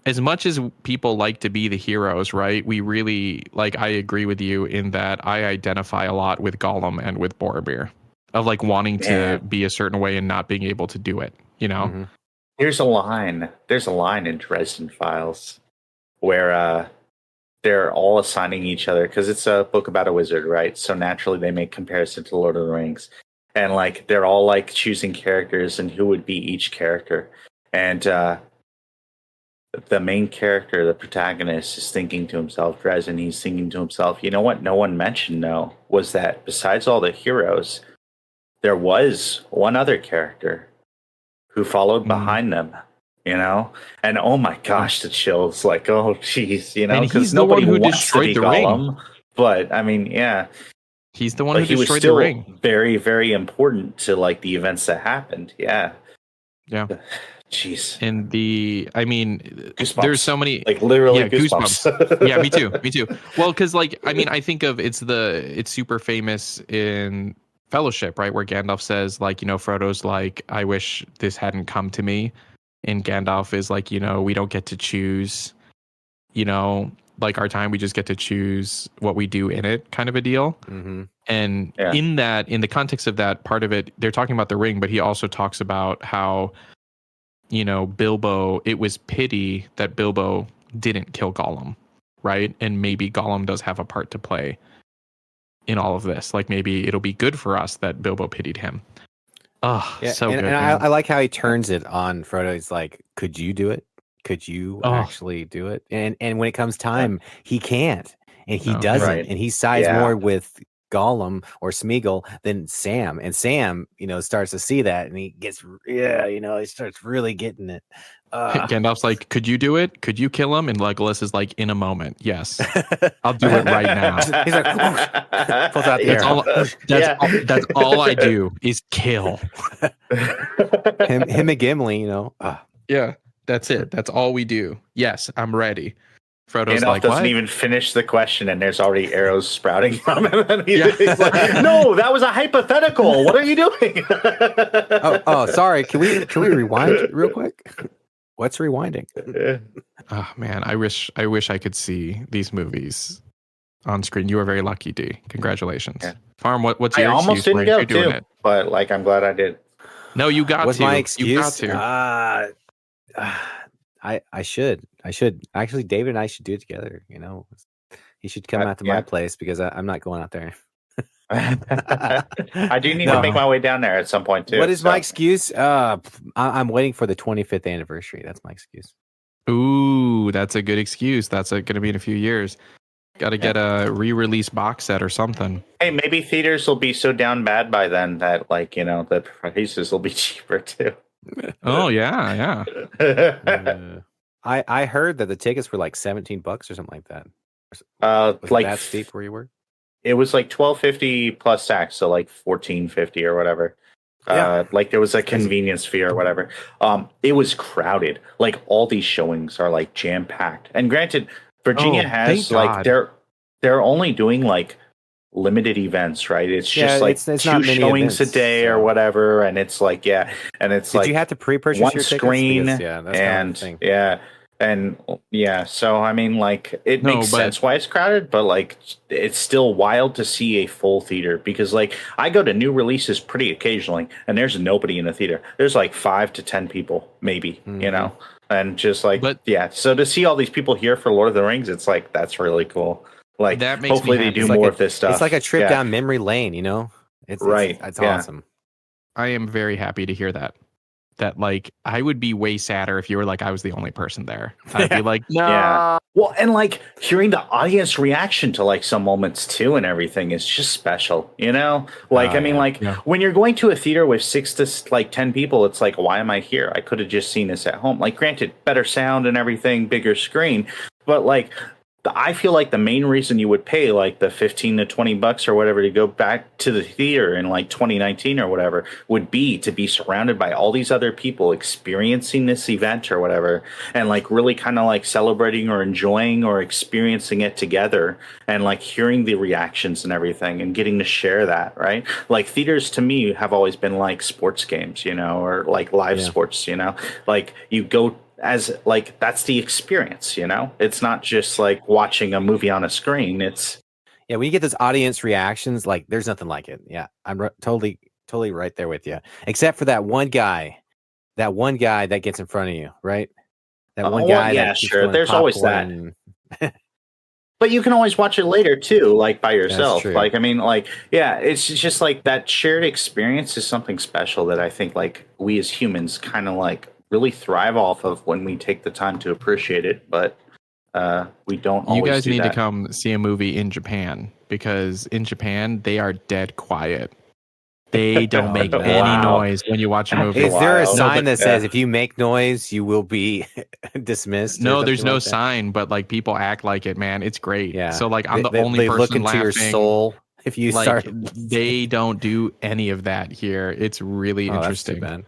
as much as people like to be the heroes, right? We really, I agree with you in that I identify a lot with Gollum and with Boromir of wanting to be a certain way and not being able to do it, Mm-hmm. There's a line in Dresden Files where they're all assigning each other, because it's a book about a wizard, right? So naturally they make comparison to Lord of the Rings, and they're all choosing characters and who would be each character. And the main character, the protagonist, is thinking to himself, Dresden, he's thinking to himself, you know what no one mentioned though was that besides all the heroes, there was one other character who followed behind them. And oh my gosh, the chills! Oh geez, because nobody who destroyed the Gollum, ring. But I mean, he's the one who destroyed the ring. Very, very important to the events that happened. Yeah. Jeez. And goosebumps. There's so many, literally goosebumps. Yeah, me too. Well, because I think of it's super famous in Fellowship, right, where Gandalf says Frodo's I wish this hadn't come to me. And Gandalf is we don't get to choose, our time. We just get to choose what we do in it, kind of a deal. Mm-hmm. And in the context of that part of it, they're talking about the ring, but he also talks about how, Bilbo, it was pity that Bilbo didn't kill Gollum, right? And maybe Gollum does have a part to play in all of this. Maybe it'll be good for us that Bilbo pitied him. Oh, so good. And I like how he turns it on Frodo. He's like, could you do it? Could you actually do it? And when it comes time, he can't. And he doesn't. Right. And he sides more with Gollum or Smeagol than Sam. And Sam, starts to see that and he gets, he starts really getting it. Gandalf's like, could you do it? Could you kill him? And Legolas is like, in a moment, yes. I'll do it right now. He's like, pulls out the arrow. That's all I do is kill. him and Gimli, Yeah, that's it. That's all we do. Yes, I'm ready. Frodo's Gandalf doesn't even finish the question, and there's already arrows sprouting from him. And he's like, "No, that was a hypothetical. What are you doing?" Sorry. Can we rewind real quick? What's rewinding? Oh man, I wish I could see these movies on screen. You are very lucky, D. Congratulations. Yeah. Farm, what's your excuse? I almost didn't go too, but I'm glad I did. No, you got what's to. My excuse? You got to. I should. Actually, David and I should do it together. He should come out to my place because I'm not going out there. I do need to make my way down there at some point too. What is my excuse? I'm waiting for the 25th anniversary. That's my excuse. Ooh, that's a good excuse. That's going to be in a few years. Got to get a re-release box set or something. Hey, maybe theaters will be so down bad by then that the prices will be cheaper too. Oh yeah. I heard that the tickets were like $17 or something like that. Was it that steep where you were? It was like $12.50 plus tax, so like $14.50 or whatever. There was a convenience fee or whatever. It was crowded. Like all these showings are like jam packed. And granted, Virginia has like they're only doing like limited events, right? It's just like it's 2 showings events, a day or whatever, and it's like and it's Did you have to pre-purchase one your screen, tickets? Because, that's and the thing. so I mean, like it makes sense why it's crowded, but like it's still wild to see a full theater because like I go to new releases pretty occasionally, and there's nobody in the theater. There's like 5 to 10 people, maybe, and just like So to see all these people here for Lord of the Rings, it's like that's really cool. Like that makes hopefully they do more of this stuff. It's like a trip down memory lane, It's awesome. I am very happy to hear that. That like I would be way sadder if you were like I was the only person there. I'd be like, no. Yeah. Well, and like hearing the audience reaction to like some moments too and everything is just special, when you're going to a theater with 6 to like 10 people, it's like, why am I here? I could have just seen this at home. Like, granted, better sound and everything, bigger screen, but like I feel like the main reason you would pay like the $15 to $20 or whatever to go back to the theater in like 2019 or whatever would be to be surrounded by all these other people experiencing this event or whatever, and like really kind of like celebrating or enjoying or experiencing it together, and like hearing the reactions and everything and getting to share that, right? Like theaters to me have always been like sports games, or like live sports, like you go as like that's the experience, it's not just like watching a movie on a screen. It's when you get those audience reactions, like there's nothing like it. I'm totally right there with you, except for that one guy that gets in front of you, right? That one guy sure, there's always that. But you can always watch it later too, like by yourself. Like I mean, like it's just like that shared experience is something special that I think like we as humans kind of like really thrive off of when we take the time to appreciate it, but we don't always. You guys do need that. to come see a movie in Japan, because in Japan they are dead quiet. They don't make any noise when you watch a movie. Is there a sign that says if you make noise you will be dismissed? No, there's no sign, but like people act like it, man. It's great. So like I'm the only person look into laughing. your soul if you start. They don't do any of that here. It's really interesting. That's too bad.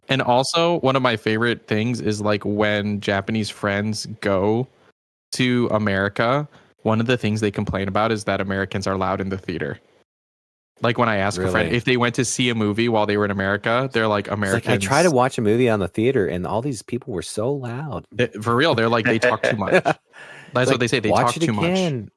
And also, one of my favorite things is like when Japanese friends go to America, one of the things they complain about is that Americans are loud in the theater. Like when I ask a friend if they went to see a movie while they were in America, they're like, Americans. I tried to watch a movie on the theater and all these people were so loud. For real, they're like, they talk too much. That's what they say. They talk too much.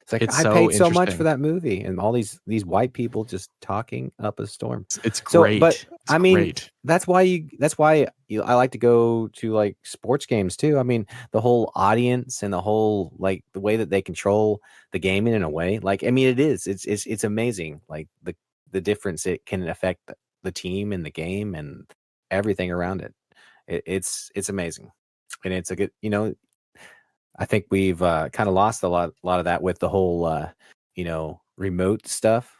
It's like, I paid so much for that movie, and all these white people just talking up a storm. It's great. But I mean, that's why I like to go to like sports games too. I mean, the whole audience and the whole like the way that they control the gaming in a way. Like, I mean, it's amazing. Like the difference it can affect the team and the game and everything around it. It's amazing, and it's a good, I think we've kind of lost a lot of that with the whole, remote stuff.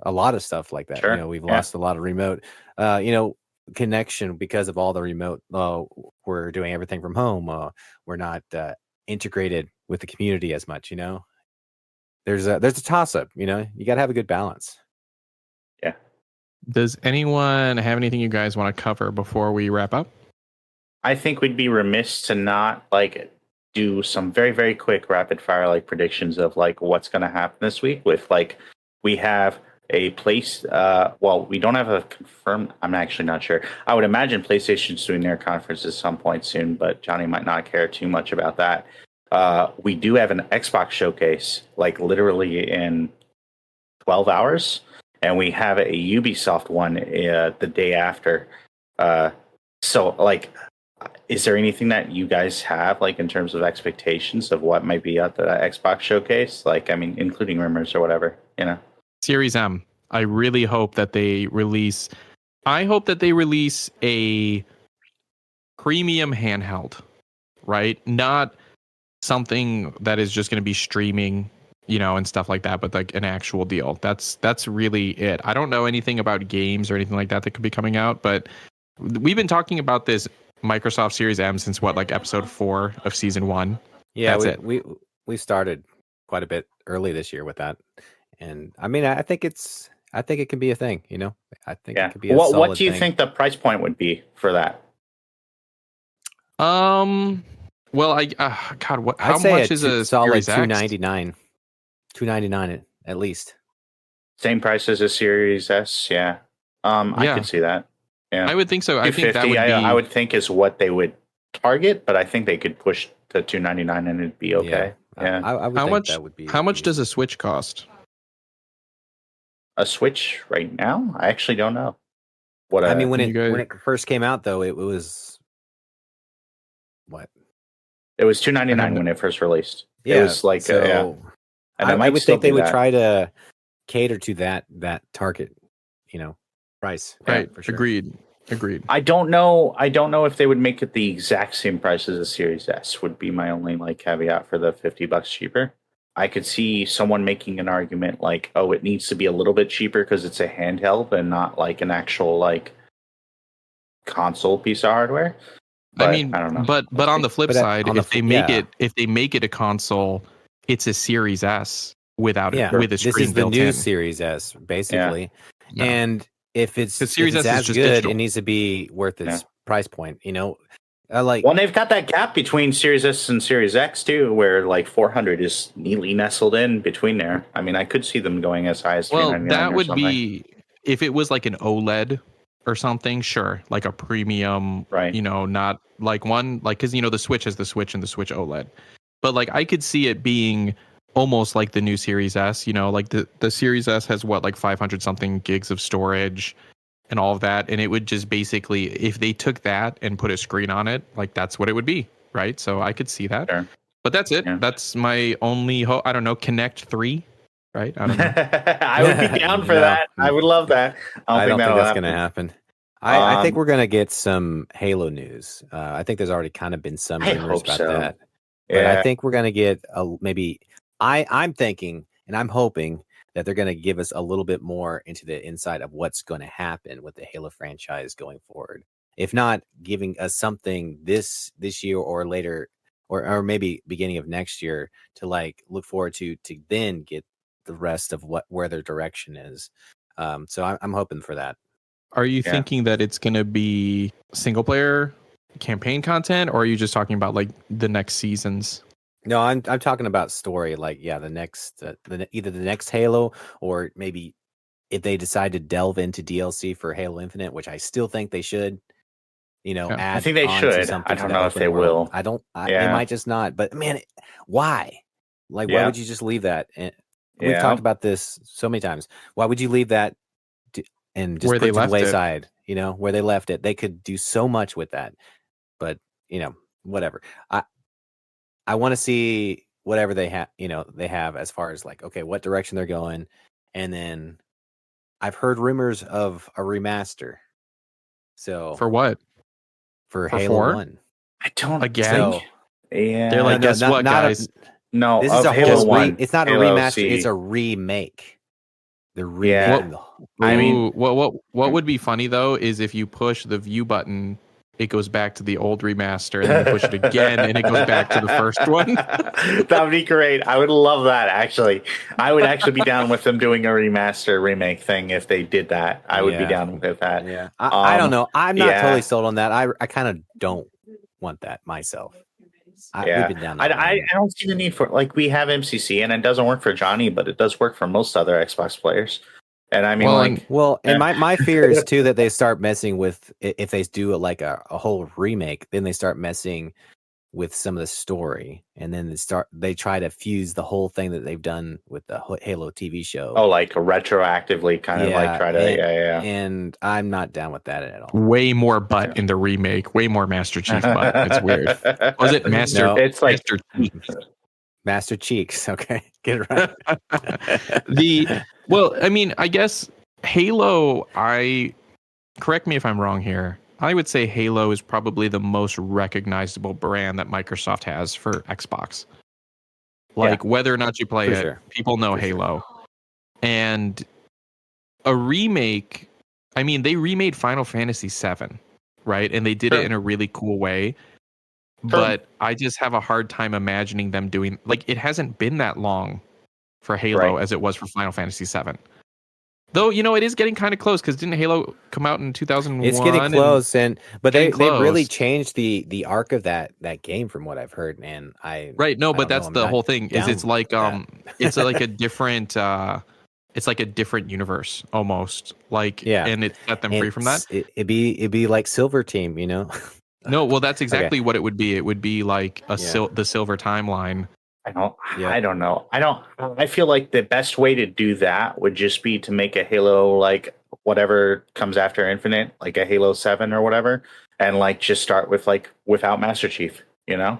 A lot of stuff like that. Sure. We've lost a lot of remote, connection because of all the remote. We're doing everything from home. We're not integrated with the community as much. There's a toss up. You got to have a good balance. Yeah. Does anyone have anything you guys want to cover before we wrap up? I think we'd be remiss to not like do some very, very quick rapid fire like predictions of like what's going to happen this week with like we have a place we don't have a confirmed, I'm actually not sure. I would imagine PlayStation's doing their conference at some point soon, but Johnny might not care too much about that. We do have an Xbox showcase like literally in 12 hours, and we have a Ubisoft one the day after. So like, is there anything that you guys have like in terms of expectations of what might be at the Xbox showcase? Like, I mean, including rumors or whatever, Series M. I really hope that they release. I hope that they release a premium handheld, right? Not something that is just going to be streaming and stuff like that, but like an actual deal. That's really it. I don't know anything about games or anything like that could be coming out, but we've been talking about this Microsoft Series M since like episode 4 of season 1. Yeah, That's we started quite a bit early this year with that, and I mean, I think it can be a thing. I think it could be a solid What do you thing. think the price point would be for that? Well, God, how much is a solid Series X? $299 at least. Same price as a Series S, yeah. I could see that. Yeah, I would think so. I think that would be. I would think is what they would target, but I think they could push to $299 and it'd be okay. Yeah. I would think that would be. How much does a Switch cost? A Switch right now? I actually don't know. What I mean, when it first came out, though, it was what? It was $299 when it first released. Yeah, it was like so and I would think they would try to cater to that target, price. Right. For sure. Agreed. I don't know if they would make it the exact same price as a Series S. Would be my only caveat for the $50 cheaper. I could see someone making an argument like, oh, it needs to be a little bit cheaper because it's a handheld and not like an actual console piece of hardware. But, I don't know. But on the flip side, if they make it a console, it's a Series S with a screen This is the built new in. Series S, basically. Yeah. And if it's Series S is as just good, digital. it needs to be worth its price point. Well, they've got that gap between Series S and Series X too, where 400 is neatly nestled in between there. I mean, I could see them going as high as $399. That would be if it was like an OLED or something. Sure, like a premium, right? Not like one because the Switch has the Switch and the Switch OLED, but I could see it being almost like the new Series S. Like the Series S has 500 something gigs of storage and all of that, and it would just basically, if they took that and put a screen on it, that's what it would be, right? So I could see that. Sure. But that's it. Yeah. That's my only hope. I don't know. Connect 3, right? I don't know. I would be down for that. I would love that. I don't think that's going to happen. I think we're going to get some Halo news. I think there's already kind of been some rumors about that. But I think we're going to get maybe. I'm thinking and I'm hoping that they're going to give us a little bit more into the inside of what's going to happen with the Halo franchise going forward. If not giving us something this year or later, or maybe beginning of next year to look forward to then get the rest of where their direction is. So I'm hoping for that. Are you thinking that it's going to be single player campaign content, or are you just talking about the next seasons? No, I'm talking about story. The next, either the next Halo, or maybe if they decide to delve into DLC for Halo Infinite, which I still think they should. Add I think they should. I don't know if they will. I don't. They might just not. But man, why? Why would you just leave that? And we've talked about this so many times. Why would you leave that and just where put it to the it. wayside? Where they left it. They could do so much with that. But whatever. I want to see whatever they have, they have as far as okay, what direction they're going. And then I've heard rumors of a remaster. So for what? For Halo 4? 1. I don't again. So, yeah. They're guess what, guys? No, this is a Halo whole 1. It's not Halo a remaster, C. it's a remake. The remake. I mean, what would be funny though is if you push the view button, it goes back to the old remaster, and then you push it again, and it goes back to the first one. That would be great. I would love that, actually. I would actually be down with them doing a remaster remake thing if they did that. I would be down with that. Yeah, I don't know. I'm not totally sold on that. I kind of don't want that myself. We've been down I don't see the need for we have MCC, and it doesn't work for Johnny, but it does work for most other Xbox players. And I mean, and my fear is too that they start messing with, if they do a whole remake, then they start messing with some of the story, and then they try to fuse the whole thing that they've done with the Halo TV show. Oh, retroactively kind of try to, And I'm not down with that at all. Way more butt in the remake, way more Master Chief butt. It's weird. Was it Master? No, it's Master Chief. Master Cheeks. Okay, get it right. Well, I mean, I guess Halo, correct me if I'm wrong here. I would say Halo is probably the most recognizable brand that Microsoft has for Xbox. Like whether or not you play For it, sure. people know For sure. Halo. And a remake, I mean, they remade Final Fantasy VII, right? And they did it in a really cool way. But I just have a hard time imagining them doing, like, it hasn't been that long for Halo as it was for Final Fantasy VII. Though, you know, it is getting kind of close, because didn't Halo come out in 2001? It's getting close, but they really close. changed the arc of that game from what I've heard, man. But that's the whole thing. Is it's like it's like a different it's like a different universe almost. Like and it set them free from that. It'd be like Silver Team, you know. No, well, that's exactly what it would be. It would be like the Silver timeline. I don't know. I feel like the best way to do that would just be to make a Halo, like whatever comes after Infinite, like a Halo 7 or whatever, and like just start with like without Master Chief, you know?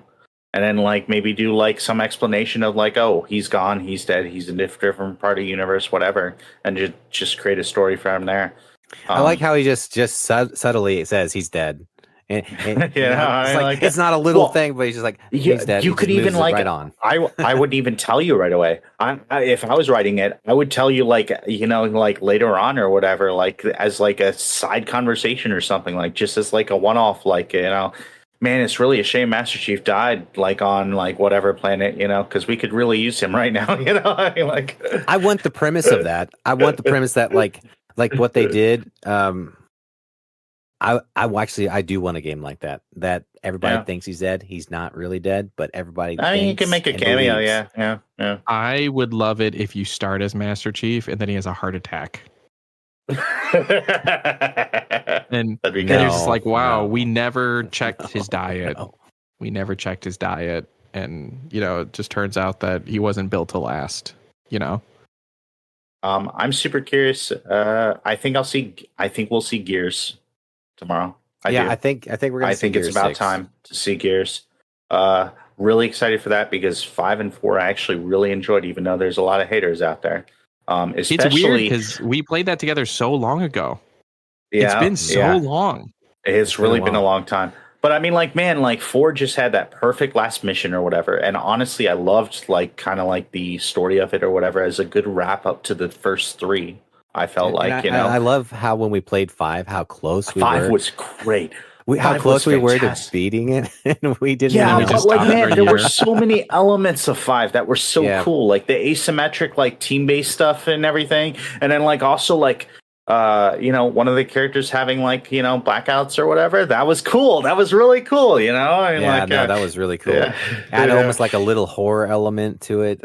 And then like maybe do like some explanation of like, oh, he's gone, he's dead, he's in a different part of the universe, whatever, and just create a story from there. I like how he just subtly says he's dead. And it's not a little thing, but he's just like, he's dead. You could even like right on. I wouldn't even tell you right away. If I was writing it, I would tell you like, you know, like later on or whatever, like as like a side conversation or something, like just as like a one-off, like, you know, man, it's really a shame Master Chief died like on like whatever planet, you know, because we could really use him right now, you know. I want the premise of that. I want the premise that like what they did. I do want a game like that. That everybody thinks he's dead. He's not really dead, but everybody. I mean, you can make a cameo. Believes. Yeah. I would love it if you start as Master Chief and then he has a heart attack. And they're just like, wow, we never checked his diet. We never checked his diet, and you know, it just turns out that he wasn't built to last. You know. I'm super curious. I think we'll see Gears tomorrow. I think we're gonna. I think it's about time to see Gears. Really excited for that because 5 and 4 I actually really enjoyed, even though there's a lot of haters out there. Especially, it's weird because we played that together so long ago. It's been so long. It's really been a long time. But I mean, like, man, like 4 just had that perfect last mission or whatever. And honestly, I loved like kind of like the story of it or whatever as a good wrap up to the first 3. I felt I love how when we played 5, how close we were. 5 was great. How close we were to beating it, and we didn't. Yeah, but like, man, there were so many elements of 5 that were so cool, like the asymmetric, like team-based stuff and everything, and then like also like, you know, one of the characters having like, you know, blackouts or whatever. That was cool. That was really cool. You know, that was really cool. Add almost like a little horror element to it.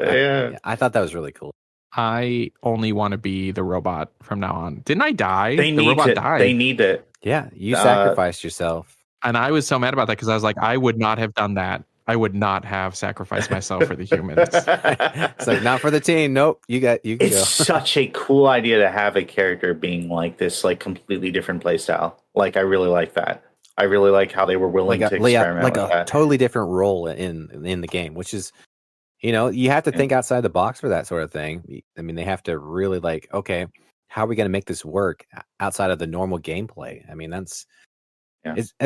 I thought that was really cool. I only want to be the robot from now on. Didn't I die? The robot died. They need it. Yeah, you sacrificed yourself. And I was so mad about that because I was like, I would not have done that. I would not have sacrificed myself for the humans. It's like, not for the team. Nope, you can go. It's such a cool idea to have a character being like this, like completely different play style. Like, I really like that. I really like how they were willing to experiment like with that. Totally different role in the game, which is, you know, you have to think outside the box for that sort of thing. I mean, they have to really like, okay, how are we going to make this work outside of the normal gameplay? I mean, that's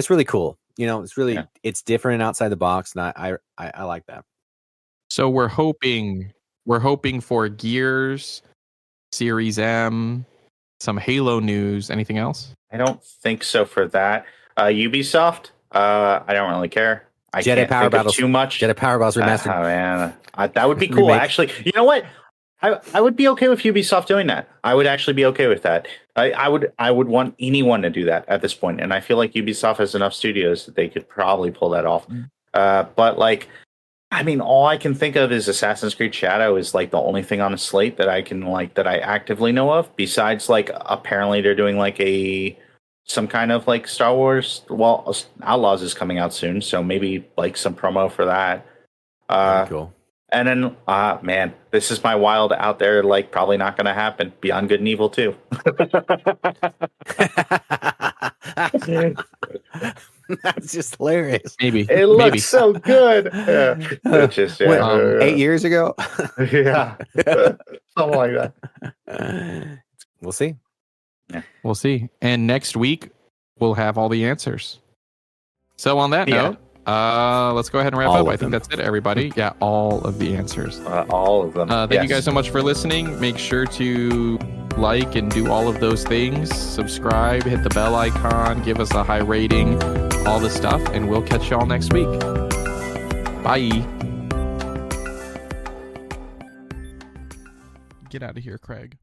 really cool. You know, it's really it's different and outside the box, and I like that. So we're hoping for Gears, Series M, some Halo news. Anything else? I don't think so for that. Ubisoft, I don't really care. I Jedi Power Battles too much. Jedi Power Battles remastered. Man, that would be cool. Actually, you know what? I would be okay with Ubisoft doing that. I would actually be okay with that. I would want anyone to do that at this point, and I feel like Ubisoft has enough studios that they could probably pull that off. But like, I mean, all I can think of is Assassin's Creed Shadow is like the only thing on the slate that I can like that I actively know of. Besides, like, apparently they're doing like some kind of like Star Wars. Well, Outlaws is coming out soon, so maybe like some promo for that. Cool. And then, man, this is my wild out there, like, probably not going to happen. Beyond Good and Evil 2. That's just hilarious. Maybe. It looks so good. Yeah. Just, 8 years ago? Yeah. Something like that. We'll see. Yeah. We'll see. And next week, we'll have all the answers. So on that note, Let's go ahead and wrap All up. of I think them. that's it, everybody. Yeah, all of the answers. All of them. Thank you guys so much for listening. Make sure to like and do all of those things. Subscribe, hit the bell icon, give us a high rating, all the stuff, and we'll catch y'all next week. Bye. Get out of here, Craig.